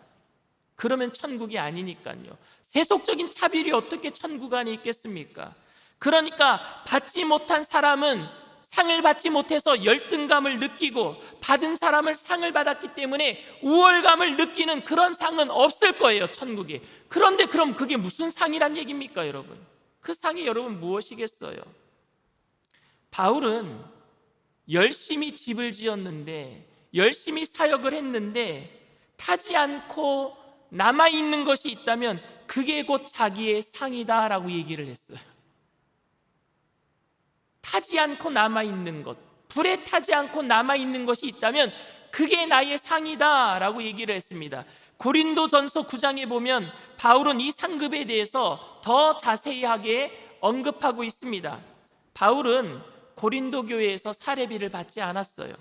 그러면 천국이 아니니까요. 세속적인 차별이 어떻게 천국 안에 있겠습니까? 그러니까 받지 못한 사람은 상을 받지 못해서 열등감을 느끼고, 받은 사람은 상을 받았기 때문에 우월감을 느끼는 그런 상은 없을 거예요, 천국에. 그런데 그럼 그게 무슨 상이란 얘기입니까, 여러분? 그 상이 여러분 무엇이겠어요? 바울은 열심히 집을 지었는데, 열심히 사역을 했는데 타지 않고 남아있는 것이 있다면 그게 곧 자기의 상이다라고 얘기를 했어요. 타지 않고 남아있는 것, 불에 타지 않고 남아있는 것이 있다면 그게 나의 상이다라고 얘기를 했습니다. 고린도전서 9장에 보면 바울은 이 상급에 대해서 더 자세하게 언급하고 있습니다. 바울은 고린도 교회에서 사례비를 받지 않았어요.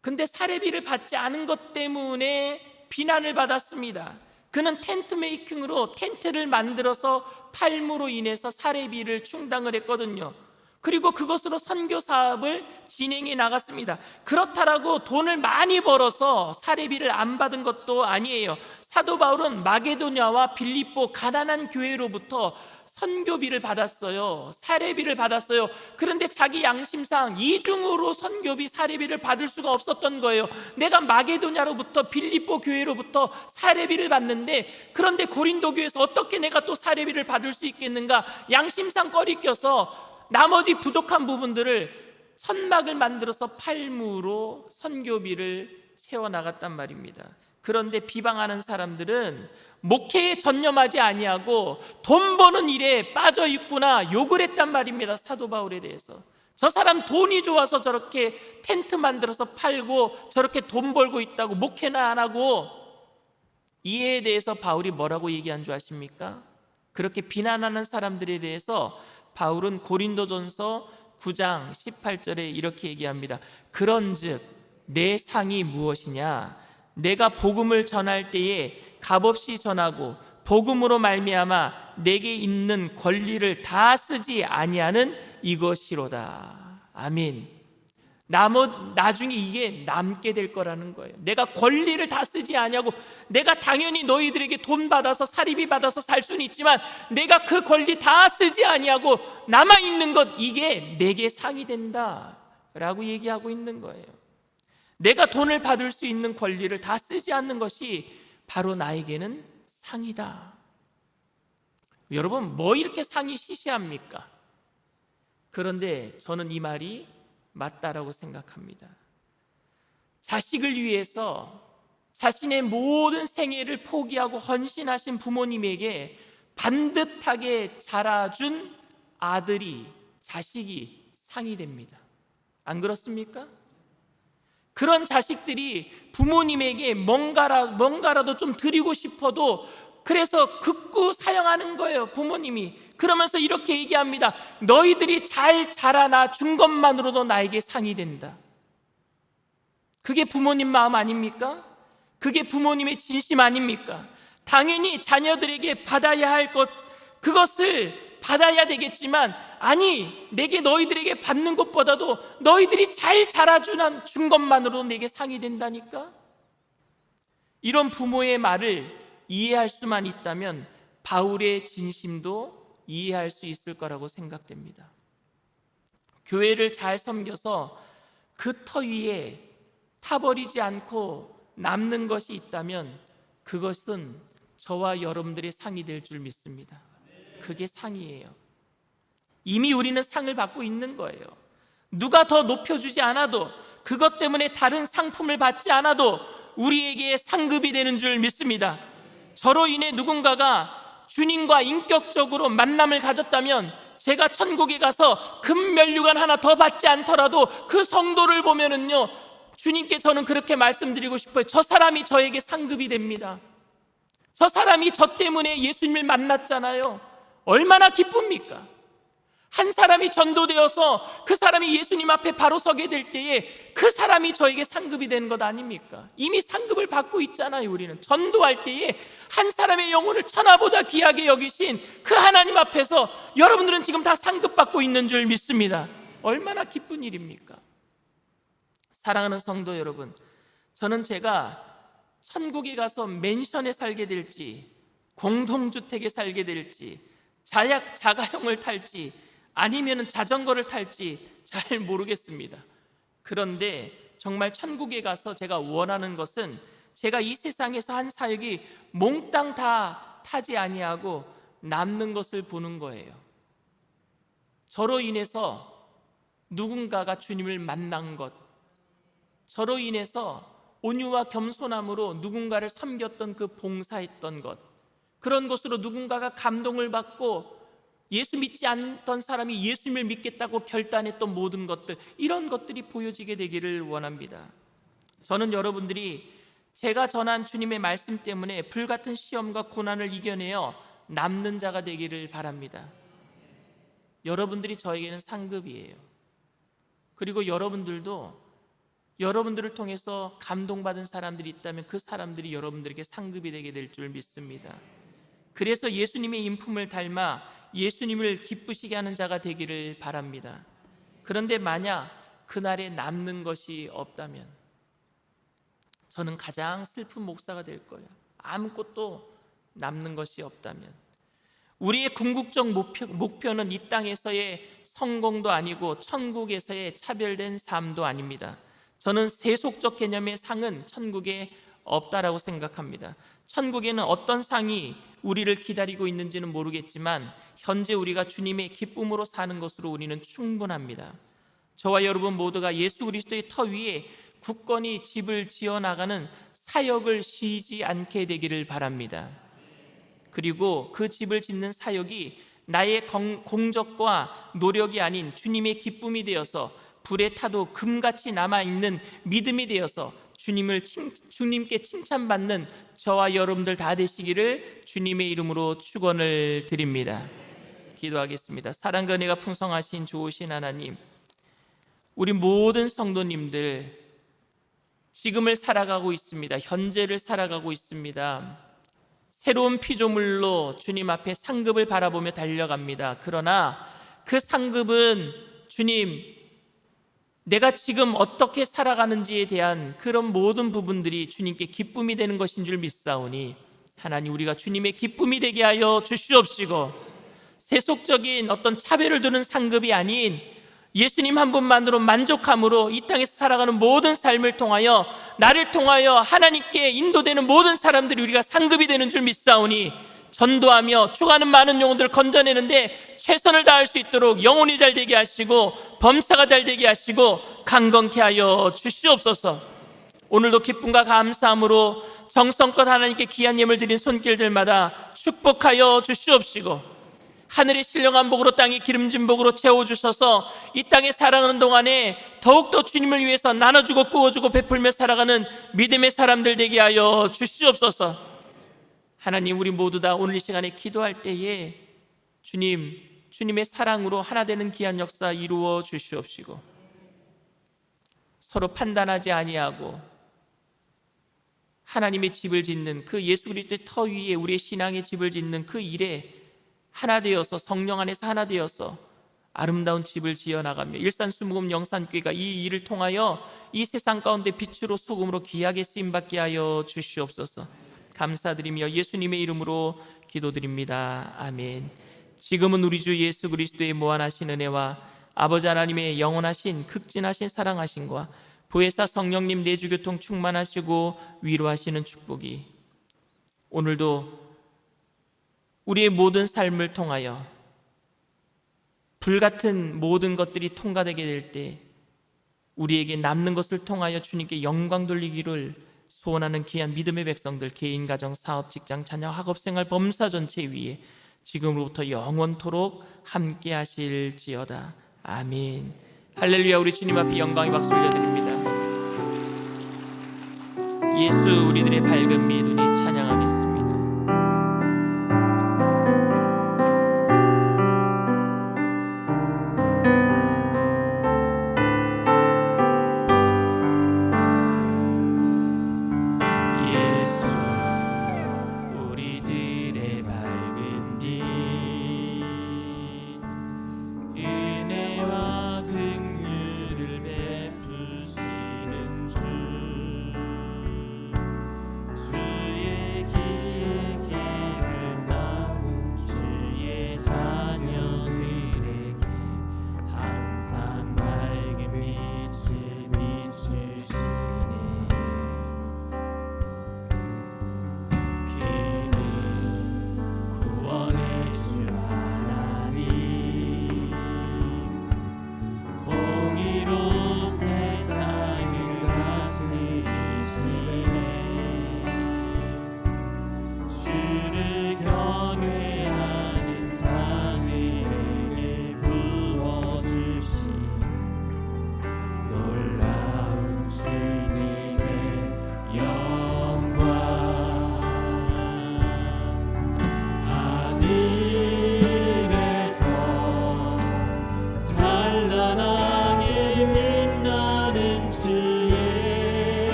근데 사례비를 받지 않은 것 때문에 비난을 받았습니다. 그는 텐트 메이킹으로 텐트를 만들어서 팔므로 인해서 사례비를 충당을 했거든요. 그리고 그것으로 선교 사업을 진행해 나갔습니다. 그렇다라고 돈을 많이 벌어서 사례비를 안 받은 것도 아니에요. 사도 바울은 마게도냐와 빌립보 가난한 교회로부터 선교비를 받았어요. 사례비를 받았어요. 그런데 자기 양심상 이중으로 선교비 사례비를 받을 수가 없었던 거예요. 내가 마게도냐로부터 빌립보 교회로부터 사례비를 받는데, 그런데 고린도 교회에서 어떻게 내가 또 사례비를 받을 수 있겠는가? 양심상 꺼리 껴서 나머지 부족한 부분들을 천막을 만들어서 팔무로 선교비를 채워나갔단 말입니다. 그런데 비방하는 사람들은 목회에 전념하지 아니하고 돈 버는 일에 빠져 있구나 욕을 했단 말입니다. 사도 바울에 대해서. 저 사람 돈이 좋아서 저렇게 텐트 만들어서 팔고 저렇게 돈 벌고 있다고, 목회는 안 하고. 이에 대해서 바울이 뭐라고 얘기한 줄 아십니까? 그렇게 비난하는 사람들에 대해서 바울은 고린도전서 9장 18절에 이렇게 얘기합니다. 그런즉 내 상이 무엇이냐? 내가 복음을 전할 때에 값없이 전하고 복음으로 말미암아 내게 있는 권리를 다 쓰지 아니하는 이것이로다. 아멘. 나중에 이게 남게 될 거라는 거예요. 내가 권리를 다 쓰지 아니하고, 내가 당연히 너희들에게 돈 받아서 사리비 받아서 살 수는 있지만 내가 그 권리 다 쓰지 아니하고 남아있는 것, 이게 내게 상이 된다 라고 얘기하고 있는 거예요. 내가 돈을 받을 수 있는 권리를 다 쓰지 않는 것이 바로 나에게는 상이다. 여러분, 뭐 이렇게 상이 시시합니까? 그런데 저는 이 말이 맞다라고 생각합니다. 자식을 위해서 자신의 모든 생애를 포기하고 헌신하신 부모님에게 반듯하게 자라준 아들이, 자식이 상이 됩니다. 안 그렇습니까? 그런 자식들이 부모님에게 뭔가라도 좀 드리고 싶어도 그래서 극구 사양하는 거예요, 부모님이. 그러면서 이렇게 얘기합니다. 너희들이 잘 자라나 준 것만으로도 나에게 상이 된다. 그게 부모님 마음 아닙니까? 그게 부모님의 진심 아닙니까? 당연히 자녀들에게 받아야 할 것, 그것을 받아야 되겠지만, 아니, 내게 너희들에게 받는 것보다도 너희들이 잘 자라준 것만으로도 내게 상이 된다니까? 이런 부모의 말을 이해할 수만 있다면 바울의 진심도 이해할 수 있을 거라고 생각됩니다. 교회를 잘 섬겨서 그 터 위에 타버리지 않고 남는 것이 있다면 그것은 저와 여러분들의 상이 될 줄 믿습니다. 그게 상이에요. 이미 우리는 상을 받고 있는 거예요. 누가 더 높여주지 않아도, 그것 때문에 다른 상품을 받지 않아도 우리에게 상급이 되는 줄 믿습니다. 저로 인해 누군가가 주님과 인격적으로 만남을 가졌다면 제가 천국에 가서 금면류관 하나 더 받지 않더라도 그 성도를 보면은요, 주님께 저는 그렇게 말씀드리고 싶어요. 저 사람이 저에게 상급이 됩니다. 저 사람이 저 때문에 예수님을 만났잖아요. 얼마나 기쁩니까? 한 사람이 전도되어서 그 사람이 예수님 앞에 바로 서게 될 때에 그 사람이 저에게 상급이 되는 것 아닙니까? 이미 상급을 받고 있잖아요. 우리는 전도할 때에 한 사람의 영혼을 천하보다 귀하게 여기신 그 하나님 앞에서 여러분들은 지금 다 상급받고 있는 줄 믿습니다. 얼마나 기쁜 일입니까? 사랑하는 성도 여러분, 저는 제가 천국에 가서 맨션에 살게 될지, 공동주택에 살게 될지, 자가용을 탈지, 아니면 자전거를 탈지 잘 모르겠습니다. 그런데 정말 천국에 가서 제가 원하는 것은 제가 이 세상에서 한 사역이 몽땅 다 타지 아니하고 남는 것을 보는 거예요. 저로 인해서 누군가가 주님을 만난 것, 저로 인해서 온유와 겸손함으로 누군가를 섬겼던 그 봉사했던 것, 그런 것으로 누군가가 감동을 받고 예수 믿지 않던 사람이 예수님을 믿겠다고 결단했던 모든 것들, 이런 것들이 보여지게 되기를 원합니다. 저는 여러분들이 제가 전한 주님의 말씀 때문에 불같은 시험과 고난을 이겨내어 남는 자가 되기를 바랍니다. 여러분들이 저에게는 상급이에요. 그리고 여러분들도 여러분들을 통해서 감동받은 사람들이 있다면 그 사람들이 여러분들에게 상급이 되게 될 줄 믿습니다. 그래서 예수님의 인품을 닮아 예수님을 기쁘시게 하는 자가 되기를 바랍니다. 그런데 만약 그날에 남는 것이 없다면 저는 가장 슬픈 목사가 될 거예요. 아무것도 남는 것이 없다면. 우리의 궁극적 목표는 이 땅에서의 성공도 아니고 천국에서의 차별된 삶도 아닙니다. 저는 세속적 개념의 상은 천국에 없다라고 생각합니다. 천국에는 어떤 상이 우리를 기다리고 있는지는 모르겠지만 현재 우리가 주님의 기쁨으로 사는 것으로 우리는 충분합니다. 저와 여러분 모두가 예수 그리스도의 터 위에 굳건히 집을 지어나가는 사역을 쉬지 않게 되기를 바랍니다. 그리고 그 집을 짓는 사역이 나의 공적과 노력이 아닌 주님의 기쁨이 되어서 불에 타도 금같이 남아있는 믿음이 되어서 주님께 칭찬받는 저와 여러분들 다 되시기를 주님의 이름으로 축원을 드립니다. 기도하겠습니다. 사랑과 은혜가 풍성하신 좋으신 하나님, 우리 모든 성도님들 지금을 살아가고 있습니다. 현재를 살아가고 있습니다. 새로운 피조물로 주님 앞에 상급을 바라보며 달려갑니다. 그러나 그 상급은 주님, 내가 지금 어떻게 살아가는지에 대한 그런 모든 부분들이 주님께 기쁨이 되는 것인 줄 믿사오니 하나님, 우리가 주님의 기쁨이 되게 하여 주시옵시고 세속적인 어떤 차별을 두는 상급이 아닌 예수님 한 분만으로 만족함으로 이 땅에서 살아가는 모든 삶을 통하여 나를 통하여 하나님께 인도되는 모든 사람들이 우리가 상급이 되는 줄 믿사오니 전도하며 죽어가는 많은 영혼들을 건져내는데 최선을 다할 수 있도록 영혼이 잘 되게 하시고 범사가 잘 되게 하시고 강건케 하여 주시옵소서. 오늘도 기쁨과 감사함으로 정성껏 하나님께 귀한 예물 드린 손길들마다 축복하여 주시옵시고 하늘의 신령한 복으로 땅의 기름진 복으로 채워주셔서 이 땅에 살아가는 동안에 더욱더 주님을 위해서 나눠주고 구워주고 베풀며 살아가는 믿음의 사람들 되게 하여 주시옵소서. 하나님, 우리 모두 다 오늘 이 시간에 기도할 때에 주님의 사랑으로 하나 되는 귀한 역사 이루어 주시옵시고 서로 판단하지 아니하고 하나님의 집을 짓는 그 예수 그리스도의 터 위에 우리의 신앙의 집을 짓는 그 일에 하나 되어서 성령 안에서 하나 되어서 아름다운 집을 지어나가며 일산수목금 영산교회가 이 일을 통하여 이 세상 가운데 빛으로 소금으로 귀하게 쓰임받게 하여 주시옵소서. 감사드리며 예수님의 이름으로 기도드립니다. 아멘. 지금은 우리 주 예수 그리스도의 무한하신 은혜와 아버지 하나님의 영원하신 극진하신 사랑하심과 보혜사 성령님 내주교통 충만하시고 위로하시는 축복이 오늘도 우리의 모든 삶을 통하여 불같은 모든 것들이 통과되게 될 때 우리에게 남는 것을 통하여 주님께 영광 돌리기를 소원하는 귀한 믿음의 백성들, 개인, 가정, 사업, 직장, 자녀, 학업생활, 범사 전체 위에 지금으로부터 영원토록 함께 하실지어다. 아멘. 할렐루야. 우리 주님 앞에 영광의 박수 올려드립니다. 예수 우리들의 밝은 믿음이 찬양하겠습니다. 주의 길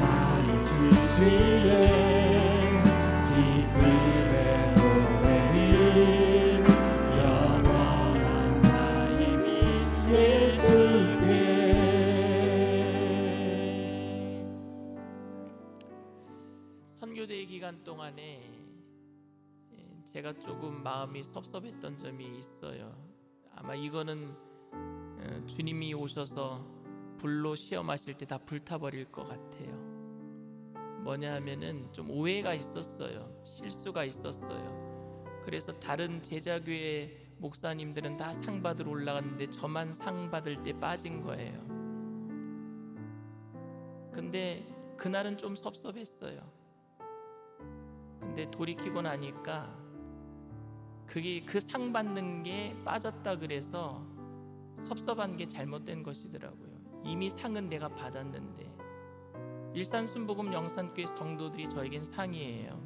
감사히 주시네 기쁨의 노래를 영원한 나의 믿 예수께. 선교대 기간 동안에 제가 조금 마음이 섭섭했던 점이 있어요. 아마 이거는 주님이 오셔서 불로 시험하실 때 다 불타버릴 것 같아요. 뭐냐 하면은 좀 오해가 있었어요. 실수가 있었어요. 그래서 다른 제자교회 목사님들은 다 상 받으러 올라갔는데 저만 상 받을 때 빠진 거예요. 근데 그날은 좀 섭섭했어요. 근데 돌이키고 나니까 그게 그 상 받는 게 빠졌다 그래서 섭섭한 게 잘못된 것이더라고요. 이미 상은 내가 받았는데. 일산순복음 영산교회 성도들이 저에겐 상이에요.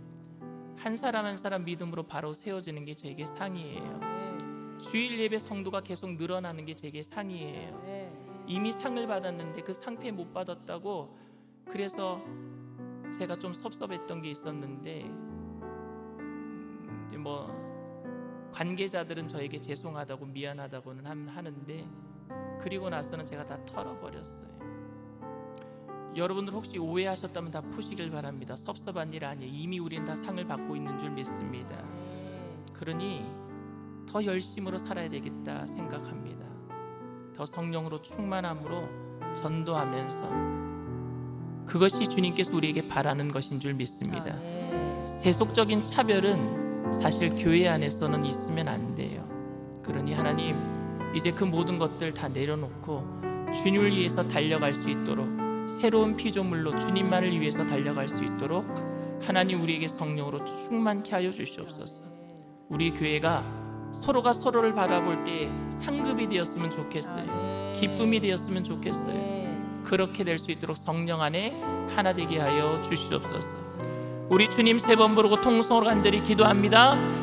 한 사람 한 사람 믿음으로 바로 세워지는 게 저에게 상이에요. 주일 예배 성도가 계속 늘어나는 게 제게 상이에요. 이미 상을 받았는데 그 상패 못 받았다고 그래서 제가 좀 섭섭했던 게 있었는데 뭐 관계자들은 저에게 죄송하다고 미안하다고는 하는데 그리고 나서는 제가 다 털어버렸어요. 여러분들 혹시 오해하셨다면 다 푸시길 바랍니다. 섭섭한 일 아니에요. 이미 우리는 다 상을 받고 있는 줄 믿습니다. 그러니 더 열심으로 살아야 되겠다 생각합니다. 더 성령으로 충만함으로 전도하면서 그것이 주님께서 우리에게 바라는 것인 줄 믿습니다. 세속적인 차별은 사실 교회 안에서는 있으면 안 돼요. 그러니 하나님 이제 그 모든 것들 다 내려놓고 주님을 위해서 달려갈 수 있도록 새로운 피조물로 주님만을 위해서 달려갈 수 있도록 하나님 우리에게 성령으로 충만케 하여 주시옵소서. 우리 교회가 서로가 서로를 바라볼 때 상급이 되었으면 좋겠어요. 기쁨이 되었으면 좋겠어요. 그렇게 될 수 있도록 성령 안에 하나 되게 하여 주시옵소서. 우리 주님 세 번 부르고 통성으로 간절히 기도합니다.